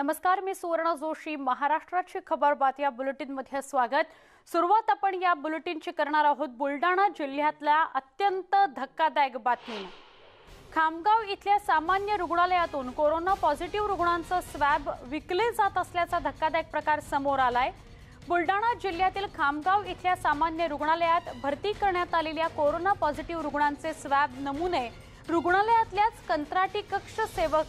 नमस्कार, मी सुवर्ण जोशी. महाराष्ट्राची खबर बात या बुलेटिन मध्ये स्वागत. सुरुवात आपण या बुलेटिनची करणार आहोत बुलढाणा जिल्ह्यातल्या अत्यंत धक्कादायक बातमीने. खामगाव इथल्या सामान्य रुग्णालयातून कोरोना पॉझिटिव्ह रुग्णांचा स्वॅब विकले जात असल्याचा धक्कादायक प्रकार समोर आलाय. बुलढाणा जिल्ह्यातील खामगाव इथल्या सामान्य रुग्णालयात भरती करण्यात आलेल्या कोरोना पॉझिटिव्ह रुग्णांचे स्वॅब नमुने रुग्णालयातल्याच कंत्राटी कक्ष सेवक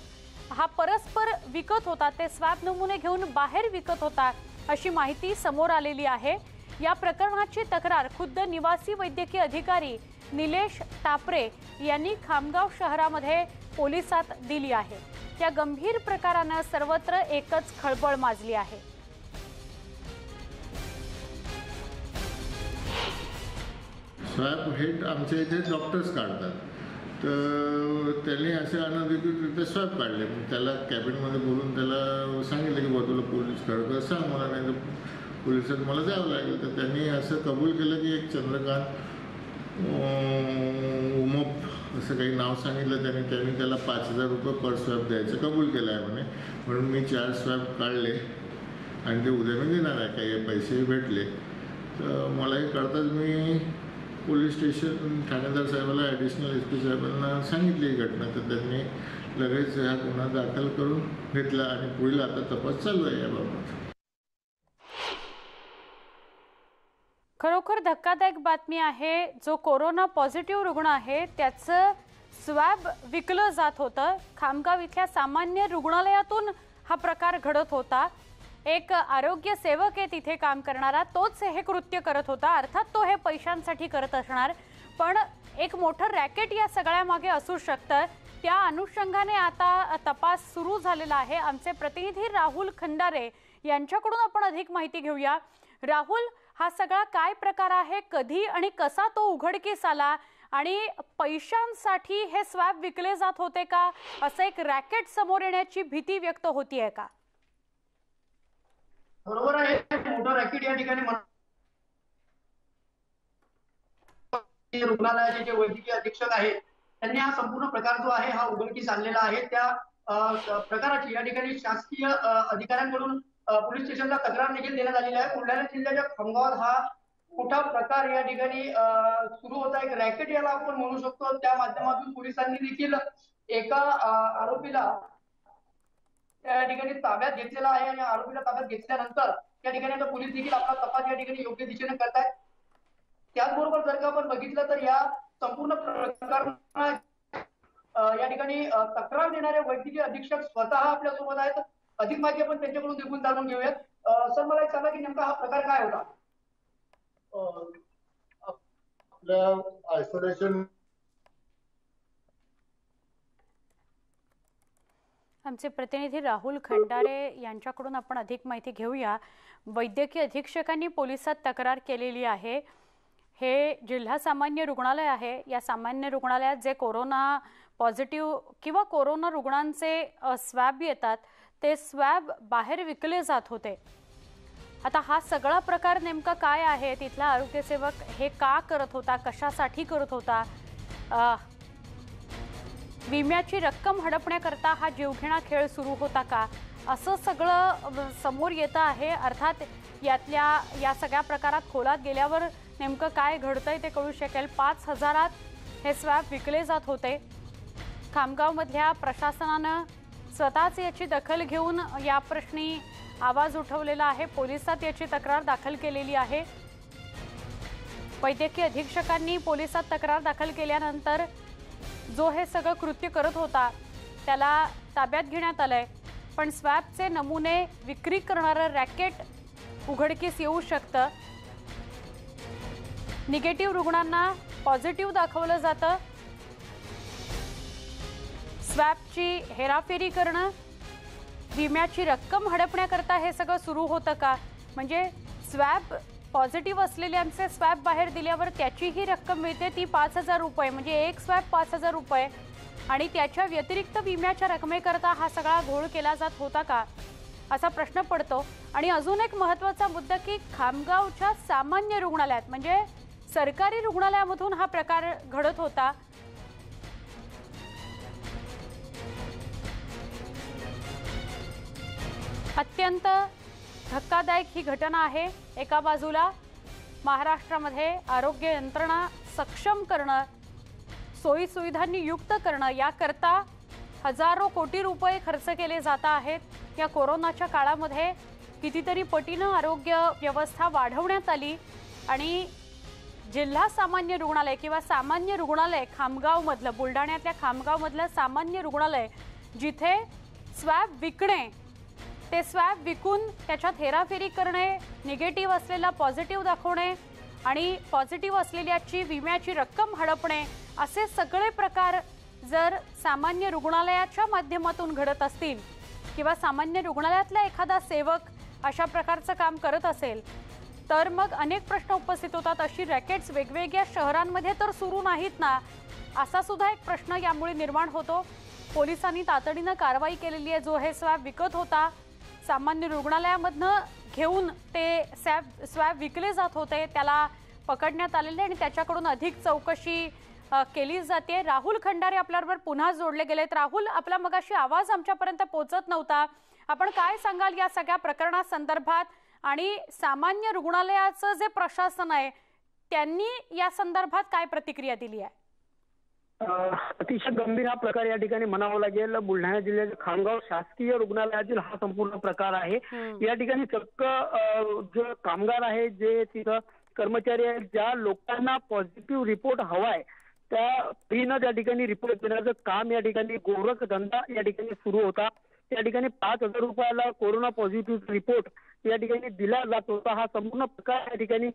हा परस्पर विकत होता. ते स्वॅब नमुने घेऊन बाहेर विकत होता अशी माहिती समोर आलेली आहे. या प्रकरणाची तक्रार खुद्द निवासी वैद्यकीय अधिकारी निलेश टापरे यांनी खामगाव शहरामध्ये पोलिसात दिली आहे. या गंभीर प्रकाराने सर्वत्र एकच खळबळ माजली आहे. स्वॅब हे आमच्या इथे डॉक्टर्स काढतात, तर त्यांनी असे अनधिकृतरित्या स्वॅब काढले. त्याला कॅबिनमध्ये बोलून त्याला सांगितलं की तुला पोलीस खरं सांग मला, नाही तर पोलिसात मला जावं लागेल. तर त्यांनी असं कबूल केलं की एक चंद्रकांत उमप असं काही नाव सांगितलं त्यांनी त्याला 5,000 रुपये पर स्वॅब द्यायचं कबूल केलं आहे म्हणे. म्हणून मी 4 स्वॅब काढले आणि ते उद्या मी देणार आहे. काही पैसेही भेटले. तर मला हे कळताच मी पोलीस स्टेशन ठाणेदार साहेबाला ॲडिशनल SP साहेबांना सांगितली ही घटना. तर त्यांनी लगेच हा गुन्हा दाखल करून घेतला आणि पुढील आता तपास चालू आहे याबाबत. खरोखर धक्कादायक बातमी आहे. जो कोरोना पॉझिटिव्ह रुग्ण आहे त्याचं स्वॅब विकलं जात होतं. खामगाव इथल्या सामान्य रुग्णालयातून हा प्रकार घडत होता. एक आरोग्य सेवक आहे तिथे काम करणारा, तोच हे कृत्य करत होता. अर्थात तो हे पैशांसाठी करत असणार, पण एक मोठं रॅकेट या सगळ्या मागे असू शकतं. त्या अनुषंगाने आता तपास सुरू झालेला आहे. आमचे प्रतिनिधी राहुल खंडारे यांच्याकडून आपण अधिक माहिती घेऊया. राहुल, हा सगळा काय प्रकार आहे, कधी आणि कसा तो उघडकीस आला आणि पैशांसाठी हे स्वॅब विकले जात होते का, असं एक रॅकेट समोर येण्याची भीती व्यक्त होतीये का? बरोबर आहे. मोठं रॅकेट या ठिकाणी रुग्णालयाचे जे वैद्यकीय अधीक्षक आहेत त्यांनी हा संपूर्ण प्रकार जो आहे हा उघडकीस आणलेला आहे. त्या प्रकाराची या ठिकाणी शासकीय अधिकाऱ्यांकडून पोलीस स्टेशनला तक्रार देखील देण्यात आलेली आहे. बुलढाणा जिल्ह्याच्या खामगावात हा मोठा प्रकार या ठिकाणी सुरू होता. एक रॅकेट याला आपण म्हणू शकतो. त्या माध्यमातून पोलिसांनी देखील एका आरोपीला त्या ठिकाणी ताब्यात घेतलेला आहे आणि आरोपीला ताब्यात घेतल्यानंतर त्या ठिकाणी आता पोलीस देखील आपला तपास या ठिकाणी योग्य दिशेने करतायत. त्याचबरोबर जर का आपण बघितलं तर या संपूर्ण प्रकरणात या ठिकाणी तक्रार देणारे वैद्यकीय अधीक्षक स्वतः आपल्या सोबत आहेत. अधिक माहिती आपण त्यांच्याकडून देखील जाणून घेऊयात. सर, मला एक सांगा की नेमका हा प्रकार काय होता? आपल्या आयसोलेशन आमचे प्रतिनिधी राहुल खंडारे यांच्याकडून आपण अधिक माहिती घेऊया. वैद्यकीय अधीक्षकांनी पोलिसात तक्रार केलेली आहे. हे जिल्हा सामान्य रुग्णालय आहे. या सामान्य रुग्णालयात जे कोरोना पॉझिटिव्ह किंवा कोरोना रुग्णांचे स्वॅब येतात ते स्वॅब बाहेर विकले जात होते. आता हा सगळा प्रकार नेमका काय आहे, तिथला आरोग्यसेवक हे का करत होता, कशासाठी करत होता, विम्याची रक्कम हडपण्याकरता हा जीवघेणा खेळ सुरू होता का, असं सगळं समोर येतं आहे. अर्थात या सगळ्या प्रकारात खोलात गेल्यावर नेमकं काय घडतंय ते कळू शकेल. 5,000 हे स्वॅब विकले जात होते. खामगावमधल्या प्रशासनानं स्वतःच याची दखल घेऊन या प्रश्नी आवाज उठवलेला आहे. पोलिसात याची तक्रार दाखल केलेली आहे. वैद्यकीय अधीक्षकांनी पोलिसात तक्रार दाखल केल्यानंतर जो हे सगळं कृत्य करत होता त्याला ताब्यात घेण्यात आलंय. पण स्वॅबचे नमुने विक्री करणारं रॅकेट उघडकीस येऊ शकतं. निगेटिव्ह रुग्णांना पॉझिटिव्ह दाखवलं जातं. स्वॅबची हेराफेरी करणं, विम्याची रक्कम हडपण्याकरता हे सगळं सुरू होतं का? म्हणजे स्वॅब पॉझिटिव्ह असलेल्यांचे स्वॅब बाहेर दिल्यावर त्याचीही रक्कम मिळते, ती 5,000 रुपये, म्हणजे एक स्वॅब 5,000 रुपये, आणि त्याच्या व्यतिरिक्त विम्याच्या रकमेकरता हा सगळा घोळ केला जात होता का, असा प्रश्न पडतो. आणि अजून एक महत्त्वाचा मुद्दा की खामगावच्या सामान्य रुग्णालयात म्हणजे सरकारी रुग्णालयामधून हा प्रकार घडत होता. अत्यंत धक्कादायक ही घटना आहे। एका बाजूला महाराष्ट्रामध्ये आरोग्य यंत्रणा सक्षम करणं, सोयी सुविधांनी युक्त करणं याकरता हजारो कोटी रुपये खर्च केले जात आहेत। या कोरोनाच्या काळामध्ये कितीतरी पटीनं आरोग्य व्यवस्था वाढवण्यात आली आणि जिल्हा सामान्य रुग्णालय किंवा सामान्य रुग्णालय खामगावमधलं, बुलढाण्यातल्या खामगावमधलं सामान्य रुग्णालय जिथे स्वॅब विकणे, ते स्वॅब विकून त्याच्यात हेराफेरी करणे, निगेटिव्ह असलेला पॉझिटिव्ह दाखवणे आणि पॉझिटिव्ह असलेल्याची विम्याची रक्कम हडपणे, असे सगळे प्रकार जर सामान्य रुग्णालयाच्या माध्यमातून घडत असतील किंवा सामान्य रुग्णालयातला एखादा सेवक अशा प्रकारचं काम करत असेल तर मग अनेक प्रश्न उपस्थित होतात। अशी रॅकेट्स वेगवेगळ्या शहरांमध्ये तर सुरू नाहीत ना, असा सुद्धा एक प्रश्न यामुळे निर्माण होतो। पोलिसांनी तातडीनं कारवाई केलेली आहे। जो हे स्वॅब विकत होता, सामान्य रुग्णालयामधनं घेऊन ते स्वॅब विकले जात होते, त्याला पकडण्यात आलेले आणि त्याच्याकडून अधिक चौकशी केली जाते। राहुल खंडारे आपल्याबरोबर पुन्हा जोडले गेलेत। राहुल, आपला मगाशी आवाज आमच्यापर्यंत पोहोचत नव्हता, आपण काय सांगाल या सगळ्या प्रकरणासंदर्भात आणि सामान्य रुग्णालयाचं जे प्रशासन आहे त्यांनी या संदर्भात काय प्रतिक्रिया दिली आहे? अतिशय गंभीर हा प्रकार या ठिकाणी म्हणावा लागेल। बुलढाणा जिल्ह्याच्या खामगाव शासकीय रुग्णालयातील हा संपूर्ण प्रकार आहे। या ठिकाणी चक्क जे कामगार आहे, जे तिथं कर्मचारी आहेत, ज्या लोकांना पॉझिटिव्ह रिपोर्ट हवाय त्या फ्रीनं त्या ठिकाणी रिपोर्ट देण्याचं काम या ठिकाणी गोरख धंदा या ठिकाणी सुरू होता। त्या ठिकाणी 5,000 रुपयाला कोरोना पॉझिटिव्ह रिपोर्ट या ठिकाणी दिला जात होता। हा संपूर्ण प्रकार या ठिकाणी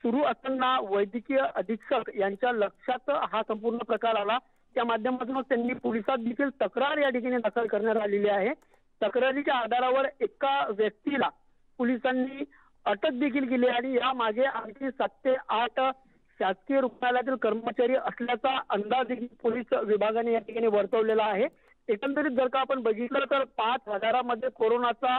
सुरू असताना वैद्यकीय अधीक्षक यांच्या लक्षात हा संपूर्ण प्रकार आला। त्या माध्यमातून त्यांनी पोलिसात देखील तक्रार या ठिकाणी दाखल करण्यात आलेली आहे। तक्रारीच्या आधारावर एका व्यक्तीला पोलिसांनी अटक देखील केली आणि यामागे आणखी 7 ते 8 शासकीय रुग्णालयातील कर्मचारी असल्याचा अंदाज देखील पोलीस विभागाने या ठिकाणी वर्तवलेला आहे। एकंदरीत जर का आपण बघितलं तर 5,000 मध्ये कोरोनाचा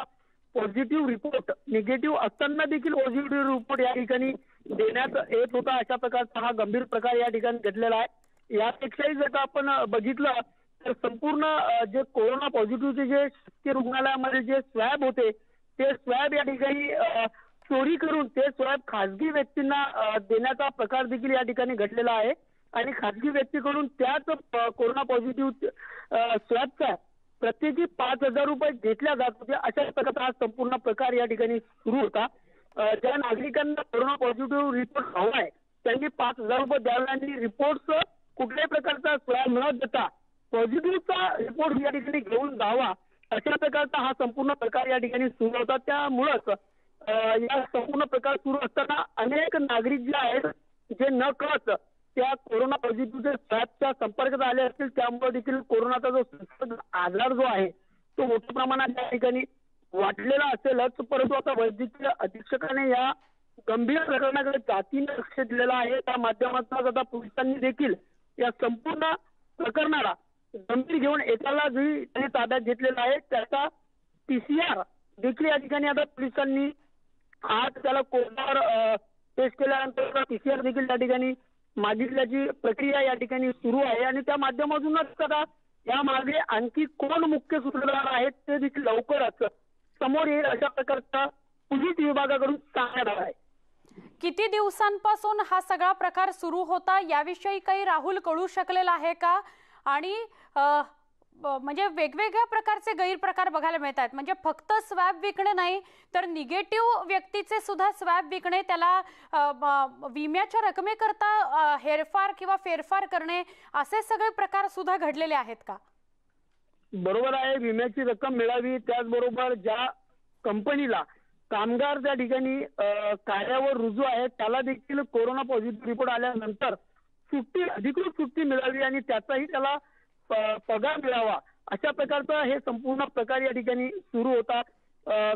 पॉझिटिव्ह रिपोर्ट निगेटिव्ह असताना देखील पॉझिटिव्ह रिपोर्ट या ठिकाणी देण्यात येत होता। अशा प्रकारचा हा गंभीर प्रकार या ठिकाणी घडलेला आहे। यापेक्षाही जर का आपण बघितलं तर संपूर्ण जे कोरोना पॉझिटिव्हचे जे शासकीय रुग्णालयामध्ये जे स्वॅब होते ते स्वॅब या ठिकाणी चोरी करून ते स्वॅब खासगी व्यक्तींना देण्याचा प्रकार देखील या ठिकाणी घडलेला आहे आणि खासगी व्यक्तीकडून त्याच कोरोना पॉझिटिव्ह स्वॅबचा प्रत्येकी 5,000 रुपये घेतल्या जात होते। अशा प्रकारचा हा संपूर्ण प्रकार या ठिकाणी सुरू होता। ज्या नागरिकांना कोरोना पॉझिटिव्ह रिपोर्ट हवाय त्यांनी 5,000 रुपये द्यावे आणि रिपोर्ट कुठल्याही प्रकारचा स्वॅब न देता पॉझिटिव्हचा रिपोर्ट या ठिकाणी घेऊन जावा, अशा प्रकारचा हा संपूर्ण प्रकार या ठिकाणी सुरू होता। त्यामुळेच या संपूर्ण प्रकार सुरू असताना अनेक नागरिक जे आहेत जे न कळत त्या कोरोना पॉझिटिव्हच्या स्वॅबच्या संपर्कात आले असतील, त्यामुळे देखील कोरोनाचा जो आजार जो आहे तो मोठ्या प्रमाणात या ठिकाणी वाढलेला असेलच। परंतु आता वैद्यकीय अधीक्षकाने या गंभीर प्रकरणाकडे जातीने लक्ष दिलेलं आहे। त्या माध्यमातून आता पोलिसांनी देखील या संपूर्ण प्रकरणाला गंभीर घेऊन एकाला जी त्यांनी ताब्यात घेतलेला आहे त्याचा PCR देखील या ठिकाणी आता पोलिसांनी आज त्याला कोर्टावर पेश केल्यानंतर PCR देखील या ठिकाणी मागितल्याची प्रक्रिया या ठिकाणी सुरू आहे आणि त्या माध्यमातूनच आता यामागे आणखी कोण मुख्य सूत्रधार आहेत ते देखील लवकरच समोर येईल अशा प्रकारचा पोलीस विभागाकडून सांगण्यात आला आहे। किती दिवसांपासून हा सगळा प्रकार सुरू होता याविषयी काही राहुल कळू शकलेला आहे का? आणि म्हणजे वेगवेगळ्या प्रकारचे गैरप्रकार बघायला मिळतात, म्हणजे फक्त स्वॅब विकणे नाही तर निगेटिव्ह व्यक्तीचे सुद्धा स्वॅब विकणे, त्याला विम्याच्या रकमेकरता हेरफार किंवा फेरफार करणे, असे सगळे प्रकार सुद्धा घडलेले आहेत का? बरोबर आहे, विम्याची रक्कम मिळावी, त्याचबरोबर ज्या कंपनीला कामगार त्या ठिकाणी कार्यावर रुजू आहेत त्याला देखील कोरोना पॉझिटिव्ह रिपोर्ट आल्यानंतर सुट्टी, अधिकृत सुट्टी मिळावी आणि त्याचाही त्याला पगार मिळावा, अशा प्रकारचा हे संपूर्ण प्रकार या ठिकाणी सुरू होता।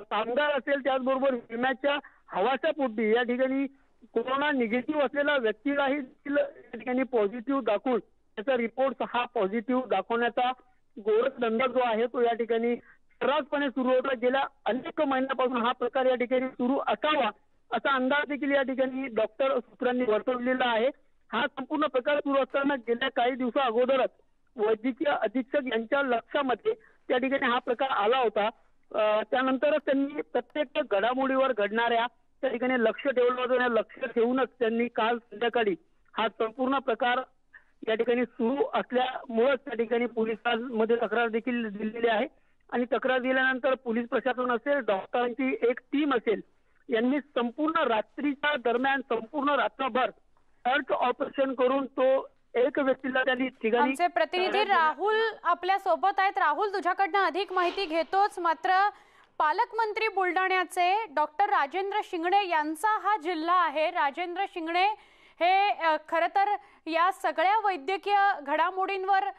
कामगार असेल त्याचबरोबर विम्याच्या हवासापोटी या ठिकाणी कोरोना निगेटिव्ह असलेल्या व्यक्तीलाही या ठिकाणी पॉझिटिव्ह दाखवून त्याचा रिपोर्ट हा पॉझिटिव्ह दाखवण्याचा गोरखधंदा जो आहे तो या ठिकाणी सर्रासपणे सुरू होता। गेल्या अनेक महिन्यापासून हा प्रकार या ठिकाणी सुरू असावा असा अंदाज देखील या ठिकाणी डॉक्टर सूत्रांनी वर्तवलेला आहे। हा संपूर्ण प्रकार सुरू असताना गेल्या काही दिवसा अगोदरच वैद्यकीय अधीक्षक यांच्या लक्षामध्ये त्या ठिकाणी हा प्रकार आला होता। त्यानंतरच त्यांनी प्रत्येक घडामोडीवर घडणाऱ्या त्या ठिकाणी लक्ष ठेवलं होतं. आणि लक्ष ठेवूनच त्यांनी काल संध्याकाळी हा संपूर्ण प्रकार या ठिकाणी सुरू असल्यामुळेच त्या ठिकाणी पोलिसांमध्ये तक्रार देखील दिलेली आहे. आणि तक्रार दिल्यानंतर पोलीस प्रशासन असेल, डॉक्टरांची एक टीम असेल, यांनी संपूर्ण रात्रीच्या दरम्यान संपूर्ण रात्रभर सर्च ऑपरेशन करून तो एक व्यक्तीला त्यांनी ठिकाणी. आमचे प्रतिनिधी राहुल आपल्या सोबत आहेत. राहुल, तुझ्याकडनं अधिक माहिती घेतोच, मात्र पालकमंत्री बुलढाण्याचे डॉक्टर राजेंद्र शिंगणे यांचा हा जिल्हा आहे. राजेंद्र शिंगणे हे खरं तर या सगळ्या वैद्यकीय घडामोडींवर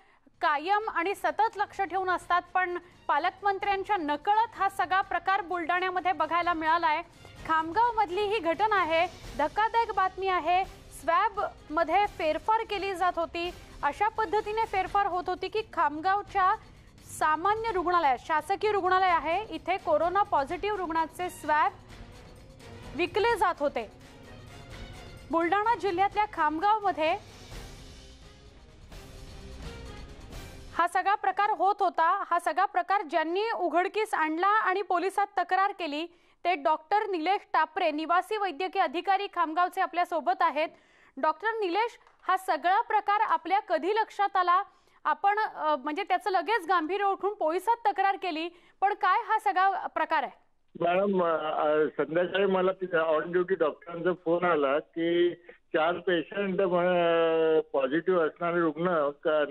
कायम आणि सतत लक्ष ठेवून असतात, पण पालकमंत्र्यांच्या नकळत हा सगळा प्रकार बुलढाण्यामध्ये बघायला मिळाला आहे. खामगाव मधली ही घटना आहे, धक्कादायक बातमी आहे. स्वॅब मध्ये फेरफार केली जात होती, अशा पद्धतीने फेरफार होत होती की खामगावच्या सामान्य रुग्णालयात, शासकीय रुग्णालय आहे, इथे कोरोना पॉझिटिव्ह रुग्णाचे स्वॅब विकले जात होते. बुलढाणा जिल्ह्यातल्या खामगाव मध्ये हा सगळा प्रकार होत होता. हा सगळा प्रकार ज्यांनी उघडकीस आणला आणि पोलिसात तक्रार केली ते डॉक्टर निलेश टापरे, निवासी वैद्यकीय अधिकारी खामगावचे आपल्या सोबत आहेत. डॉक्टर निलेश, हा सगळा प्रकार आपल्या कधी लक्षात आला? आपण म्हणजे त्याचं लगेच गांभीर्य ओळखून पोलिसात तक्रार केली, पण काय हा सगळा प्रकार आहे? मॅडम, संध्याकाळी मला तिथे ऑन ड्युटी डॉक्टरांचा फोन आला की 4 पेशंट पॉझिटिव्ह असणारे रुग्ण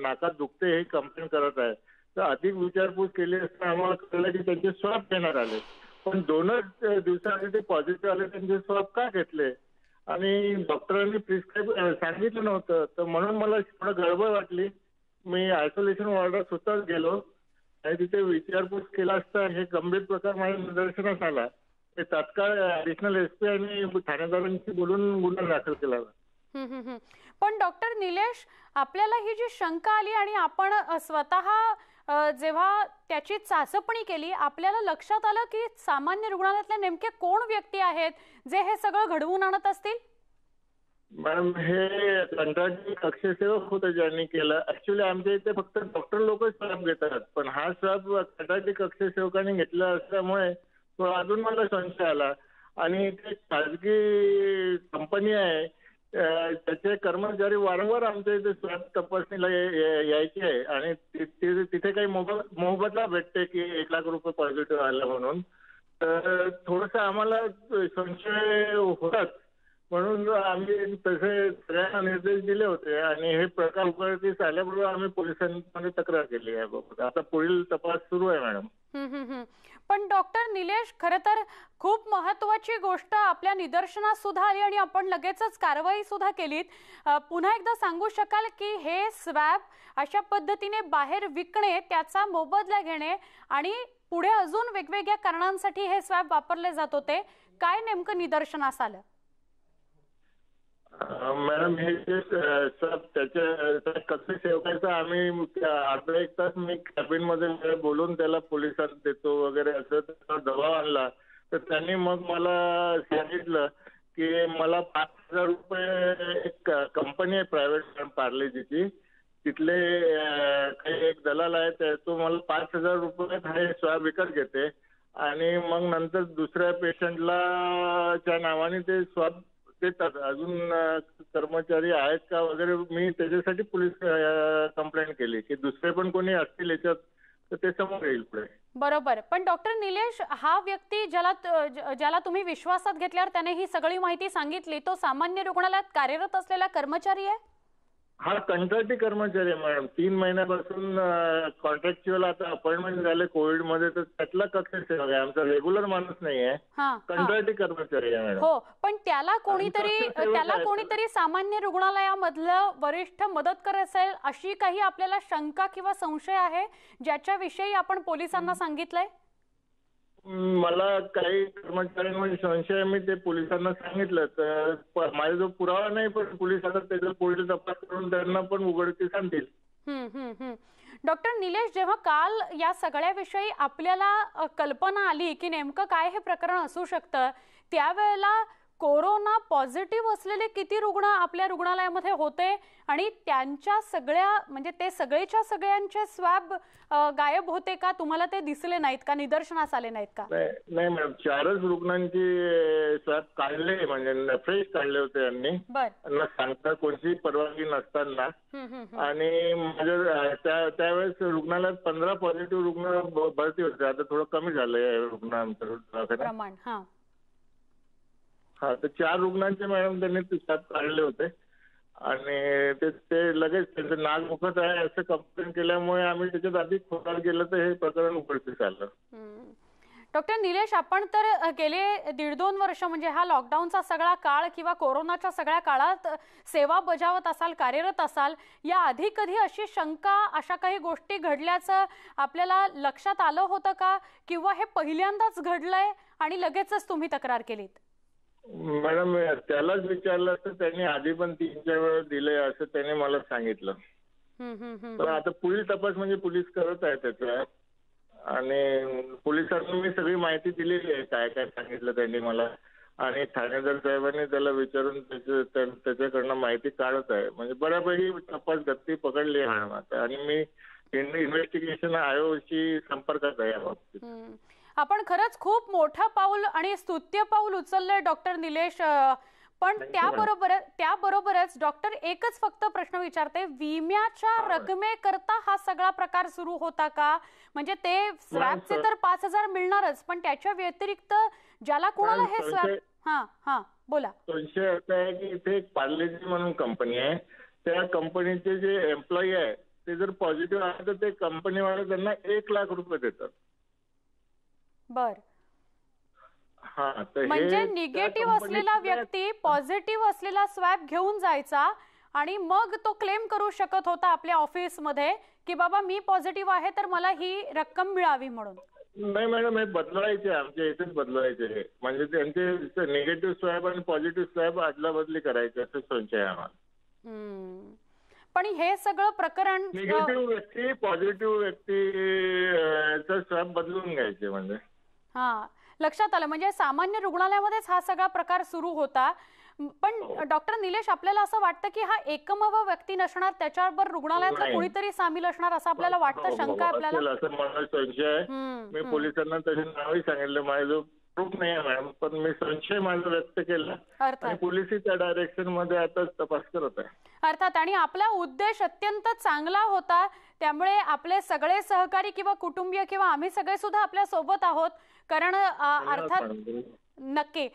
नाकात दुखते हे कंप्लेंट करत आहे. तर अधिक विचारपूस केली असता आम्हाला कळलं की त्यांचे स्वॅब घेण्यात आले, पण 2च दिवसांनी ते पॉझिटिव्ह आले. त्यांचे स्वॅब का घेतले आणि डॉक्टरांनी प्रिस्क्राईब सांगितलं नव्हतं. तर म्हणून मला थोडं गडबड वाटली. मी आयसोलेशन वॉर्डात स्वतःच गेलो आणि तिथे विचारपूस केला असता हे गंभीर प्रकार माझ्या निदर्शनास आला. ते तात्काळ ऍडिशनल एसपी आणि ठाणेदारांशी बोलून गुन्हा दाखल केला. पण डॉक्टर निलेश, आपल्याला ही जी शंका आली आणि आपण स्वतः जेव्हा त्याची चाचपणी केली, आपल्याला लक्षात आलं की सामान्य रुग्णालयातले नेमके कोण व्यक्ती आहेत जे हे सगळं घडवून आणत असतील? मॅडम, हे कंत्राटी कक्षसेवक होते ज्यांनी केलं. ऍक्च्युली आमच्या इथे फक्त डॉक्टर लोकच स्वॅब घेतात, पण हा स्वॅब कंत्राटी कक्षसेवकांनी घेतला असल्यामुळे तो अजून मला संशय आला. आणि ते खाजगी कंपनी आहे, त्याचे कर्मचारी वारंवार आमच्या इथे स्वॅब तपासणीला यायचे आहे आणि तिथे काही मोबदला भेटते की 1 लाख रुपये पॉझिटिव्ह आला म्हणून. तर थोडंसं आम्हाला संशय होतात, म्हणून आम्ही तसे सगळ्यांना निर्देश दिले होते आणि हे प्रकार उघडकीस आल्याबरोबर आम्ही पोलिसांमध्ये तक्रार केली आहे. आता पुढील तपास सुरू आहे मॅडम. पण डॉक्टर निलेश, खरं तर खूप महत्त्वाची गोष्ट आपल्या निदर्शनास सुद्धा आली आणि आपण लगेचच कारवाई सुद्धा केलीत. पुन्हा एकदा सांगू शकाल की हे स्वॅब अशा पद्धतीने बाहेर विकणे, त्याचा मोबदला घेणे आणि पुढे अजून वेगवेगळ्या कारणांसाठी हे स्वॅब वापरले जात होते, काय नेमकं निदर्शनास आलं? मॅडम, हे जे त्याच्या कक्षसेवकाचं आम्ही अर्धा 1 तास मी कॅबिन मध्ये बोलून त्याला पोलिसात देतो वगैरे असं त्याचा दबाव आणला. तर त्यांनी मग मला सांगितलं की मला 5,000 रुपये, एक कंपनी आहे प्रायव्हेट पार्लेजीची, तिथले काही एक दलाल आहे, तो मला 5,000 रुपयात हे स्वॅब विकत घेते आणि मग नंतर दुसऱ्या पेशंटला च्या नावाने ते स्वॅब देतात. अजून कर्मचारी आहेत का वगैरे, मी त्याच्यासाठी पोलीस कंप्लेंट केली की दुसरे पण कोणी असतील याच्यात तर ते समोर येईल पुढे. बरोबर. पण डॉक्टर निलेश, हा व्यक्ती ज्याला तुम्ही विश्वासात घेतल्यावर त्याने ही सगळी माहिती सांगितली, तो सामान्य रुग्णालयात कार्यरत असलेला कर्मचारी आहे? हा कंत्राटी कर्मचारी आहे मॅडम. 3 महिन्यापासून कॉन्ट्रॅक्च्युअल आता अपॉइंटमेंट झाले कोविडमध्ये, तर त्यातला कक्षसेवक आहे, आमचा रेग्युलर माणूस नाही आहे, कंत्राटी कर्मचारी आहे मॅडम. हो, पण त्याला कोणीतरी सामान्य रुग्णालयामधलं वरिष्ठ मदत करत असेल अशी काही आपल्याला शंका किंवा संशय आहे ज्याच्याविषयी आपण पोलिसांना सांगितलंय? मला काही कर्मचाऱ्यांमध्ये संशय, मी ते पोलिसांना सांगितलं. तर माझा जो पुरावा नाही, पण पोलीस आता त्याचा पुढील तपास करून त्यांना पण उघडकीस आणतील. डॉक्टर निलेश, जेव्हा काल या सगळ्याविषयी आपल्याला कल्पना आली की नेमकं काय हे प्रकरण असू शकतं, त्यावेळेला कोरोना पॉझिटिव्ह असलेले किती रुग्ण आपल्या रुग्णालयामध्ये होते आणि त्यांच्या सगळ्या म्हणजे ते सगळेच्या सगळ्यांचे स्वॅब गायब होते का? तुम्हाला ते दिसले नाहीत का? निदर्शनास आले नाहीत का? नाही मॅडम, 4च रुग्णांची स्वॅब काढले, म्हणजे फ्रेश काढले होते यांनी, न सांगता कोणतीही परवानगी नसताना. आणि माझ्या त्यावेळेस रुग्णालयात 15 पॉझिटिव्ह रुग्ण भरती होते. आता थोडं कमी झालंय रुग्णांचं प्रमाण. हा, तर 4 रुग्णांचे मॅडम त्यांनी स्वॅब काढले होते आणि ते लगेच त्यांचं नाक दुखत आहे असं कंप्लेंट केल्यामुळे आम्ही त्याच्यात अधिक खोटार केलं तर हे प्रकरण उघडकीस आलं. डॉक्टर निलेश, आपण तर गेले 1.5-2 वर्ष म्हणजे हा लॉकडाऊनचा सगळा काळ किंवा कोरोनाच्या सगळ्या काळात सेवा बजावत असाल, कार्यरत असाल. या आधी कधी अशी शंका, अशा काही गोष्टी घडल्याचं आपल्याला लक्षात आलं होतं का? किंवा हे पहिल्यांदाच घडलंय आणि लगेचच तुम्ही तक्रार केलीत? मॅडम, त्यालाच विचारलं तर त्यांनी आधी पण 3-4 वेळा दिले असं त्याने मला सांगितलं. पण आता पुढील तपास म्हणजे पोलीस करत आहे त्याचा. आणि पोलिसांना मी सगळी माहिती दिलेली आहे, काय काय सांगितलं त्यांनी मला. आणि ठाणेदार साहेबांनी त्याला विचारून त्याच्याकडनं माहिती काढत आहे. म्हणजे बऱ्यापैकी तपास गती पकडली आहे मॅडम आता. आणि मी इन्व्हेस्टिगेशन आयोगाशी संपर्कात आहे या बाबतीत. आपण खरंच खूप मोठं पाऊल आणि स्तुत्य पाऊल उचललंय डॉक्टर निलेश. पण त्याबरोबरच डॉक्टर एकच फक्त प्रश्न विचारते, विम्याच्या रकमेकरता हा सगळा प्रकार सुरू होता का? म्हणजे ते स्वॅबचे तर 5,000 मिळणारच, पण त्याच्या व्यतिरिक्त ज्याला कोणाला हे स्वॅब बोला. संशय असा आहे की इथे एक पार्लेजी म्हणून कंपनी आहे. त्या कंपनीचे जे एम्प्लॉई आहे ते जर पॉझिटिव्ह आहे तर ते कंपनीवाले त्यांना 1 लाख रुपये देतात. बर, म्हणजे निगेटिव्ह असलेला व्यक्ती पॉझिटिव्ह असलेला स्वॅब घेऊन जायचा आणि मग तो क्लेम करू शकत होता आपल्या ऑफिसमध्ये की बाबा मी पॉझिटिव्ह आहे तर मला ही रक्कम मिळावी म्हणून. नाही मॅडम, हे बदलवायचे, आमच्या इथेच बदलवायचे हे. म्हणजे त्यांचे निगेटिव्ह स्वॅब आणि पॉझिटिव्ह स्वॅब अदला बदली करायचे असं संशय आहे आम्हाला. पण हे सगळं प्रकरण निगेटिव्ह व्यक्ती पॉझिटिव्ह व्यक्तीचा स्वॅब बदलून घ्यायचे म्हणजे. लक्षात आलं. म्हणजे सामान्य रुग्णालयामध्येच हा सगळा प्रकार सुरू होता. पण डॉक्टर निलेश, आपल्याला असं वाटतं की हा एकमेव व्यक्ती नसणार, त्याच्याबरोबर रुग्णालयातलं कोणीतरी सामील असणार असं आपल्याला वाटतं? शंका आपल्याला? असं मला संशय आहे. मी पोलिसांना त्याचे नावही सांगितलं. माझं प्रूफ नाही आहे मॅडम, पण मी संशय माझा व्यक्त केला आणि पोलिसही त्या डायरेक्शन मध्ये आता तपास करत आहे. अर्थात. आणि आपला उद्देश अत्यंत चांगला होता, त्यामुळे आपले सगळे सहकारी किंवा कुटुंबीय किंवा आम्ही सगळे सुद्धा आपल्या सोबत आहोत. कारण अर्थात नक्की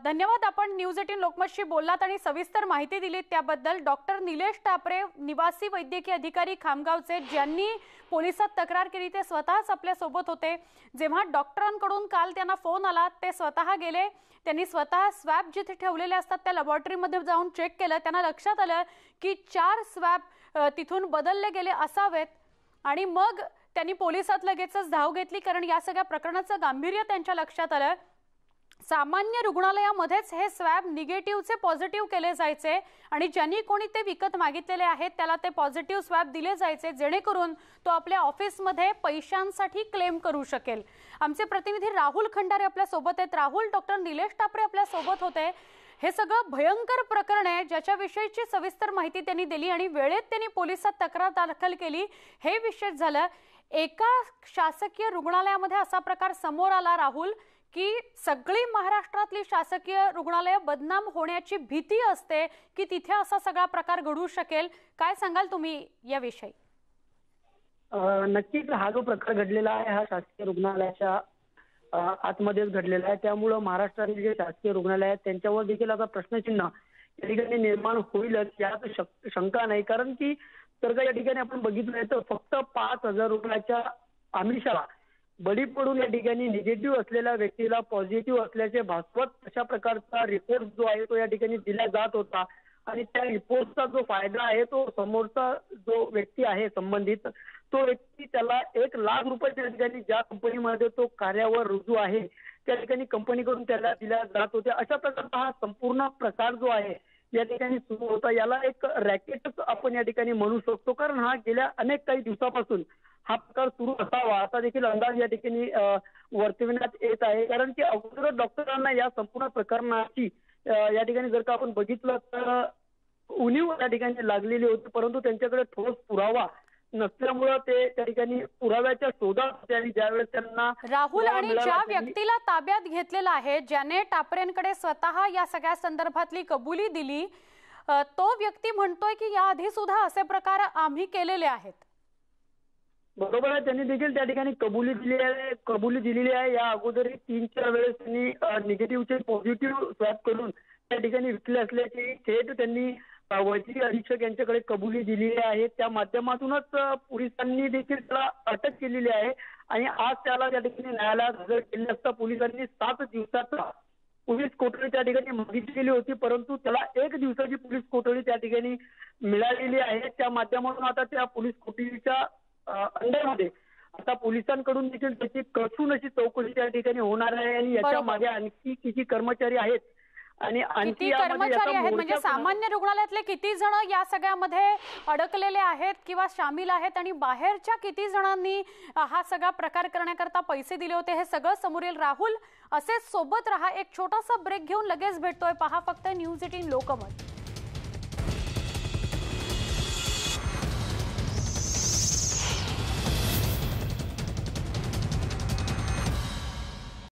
धन्यवाद. आपण न्यूज 18 लोकमतशी बोललात आणि सविस्तर माहिती दिलीत त्याबद्दल. डॉक्टर निलेश टापरे, निवासी वैद्यकीय अधिकारी खामगावचे, ज्यांनी पोलिसात तक्रार केली ते स्वतःच आपल्या सोबत होते. जेव्हा डॉक्टरांकडून काल त्यांना फोन आला ते स्वतः गेले. त्यांनी स्वतः स्वॅब जिथे ठेवलेले असतात त्या लॅबोरेटरीमध्ये जाऊन चेक केलं. त्यांना लक्षात आलं की 4 स्वॅब तिथून बदलले गेले असावेत आणि मग त्यांनी पोलिसात लगेचच धाव घेतली. कारण या सगळ्या प्रकरणाचं गांभीर्य त्यांच्या लक्षात आलं. सामान्य रुग्णालयामध्येच हे स्वॅब निगेटिव्हचे पॉझिटिव्ह केले जायचे आणि ज्यांनी कोणी ते विकत मागितलेले आहेत त्याला ते पॉझिटिव्ह स्वॅब दिले जायचे, जेणेकरून तो आपल्या ऑफिसमध्ये पैशांसाठी क्लेम करू शकेल. आमचे प्रतिनिधी राहुल खंडारे आपल्या सोबत आहेत. राहुल, डॉक्टर निलेश टापरे आपल्या सोबत होते. हे सगळं भयंकर प्रकरण आहे ज्याच्याविषयीची सविस्तर माहिती त्यांनी दिली आणि वेळेत त्यांनी पोलिसात तक्रार दाखल केली. हे विशेष झालं. एका शासकीय रुग्णालयामध्ये असा प्रकार समोर आला राहुल, की सगळी महाराष्ट्रातली शासकीय रुग्णालय बदनाम होण्याची भीती असते की तिथे असा सगळा प्रकार घडू शकेल. काय सांगाल तुम्ही याविषयी? नक्कीच हा जो प्रकार घडलेला आहे हा शासकीय रुग्णालयाच्या आतमध्येच घडलेला आहे. त्यामुळे महाराष्ट्रातील जे शासकीय रुग्णालय आहेत त्यांच्यावर देखील आता प्रश्नचिन्ह या ठिकाणी निर्माण होईलच यात शंका नाही. कारण की तर या ठिकाणी आपण बघितलं तर फक्त 5,000 रुपयाच्या आमिषाला बळी पडून या ठिकाणी निगेटिव्ह असलेल्या व्यक्तीला पॉझिटिव्ह असल्याचे भासवत अशा प्रकारचा रिपोर्ट जो आहे तो या ठिकाणी दिला जात होता. आणि त्या रिपोर्टचा जो फायदा आहे तो समोरचा जो व्यक्ती आहे संबंधित तो व्यक्ती त्याला 1 लाख रुपये त्या ठिकाणी ज्या कंपनीमध्ये तो कार्यावर रुजू आहे त्या ठिकाणी कंपनीकडून त्याला दिल्या जात होत्या. अशा प्रकारचा हा संपूर्ण प्रकार जो आहे या ठिकाणी सुरू होता. याला एक रॅकेटच आपण या ठिकाणी म्हणू शकतो. कारण हा गेल्या अनेक काही दिवसापासून हा प्रकार सुरू असावा असा देखील अंदाज या ठिकाणी वर्तविण्यात येत आहे. कारण की अगोदर डॉक्टरांना या संपूर्ण प्रकरणाची या ठिकाणी जर का आपण बघितलं तर उणीव या ठिकाणी लागलेली होती, परंतु त्यांच्याकडे ठोस पुरावा नसल्यामुळं ते त्या ठिकाणी पुराव्याच्या शोधात होते आणि ज्यावेळेस त्यांना राहुल पुरावा आणि मिळाला ज्या त्यांनी- व्यक्तीला ताब्यात घेतलेला आहे, ज्याने टापरेंकडे स्वतः या सगळ्या संदर्भातली कबुली दिली, तो व्यक्ती म्हणतोय की याआधी सुद्धा असे प्रकार आम्ही केलेले आहेत. बरोबर आहे, त्यांनी देखील त्या ठिकाणी कबुली दिलेली आहे. या अगोदरही 3-4 वेळेस त्यांनी निगेटिव्हचे पॉझिटिव्ह स्वॅब करून त्या ठिकाणी विकले असल्याची थेट त्यांनी वैद्यकीय अधीक्षक यांच्याकडे कबुली दिलेली आहे. त्या माध्यमातूनच पोलिसांनी देखील त्याला अटक केलेली आहे आणि आज त्याला त्या ठिकाणी न्यायालयात हजर केले असता पोलिसांनी 7 दिवसाचा पोलीस कोठडी त्या ठिकाणी मागितलेली होती, परंतु त्याला 1 दिवसाची पोलीस कोठडी त्या ठिकाणी मिळालेली आहे. त्या माध्यमातून आता त्या पोलीस कोठडीच्या अंडरमध्ये आता पोलिसांकडून देखील त्याची कसून अशी चौकशी त्या ठिकाणी होणार आहे आणि याच्या बरोबर. मागे आणखी किती कर्मचारी आहेत आणि आणखी किती यामध्ये कर्मचारी याचा आहेत, म्हणजे मोर्चा सामान्य रुग्णालयातले किती जण या सगळ्यामध्ये अडकलेले आहेत किंवा सामील आहेत आणि बाहेरच्या किती जणांनी हा सगळा प्रकार करण्याकरता पैसे दिले होते, हे सगळं समोर येईल. राहुल, असेच सोबत रहा. एक छोटासा ब्रेक घेऊन लगेच भेटतोय. पहा फक्त न्यूज 18 लोकमत.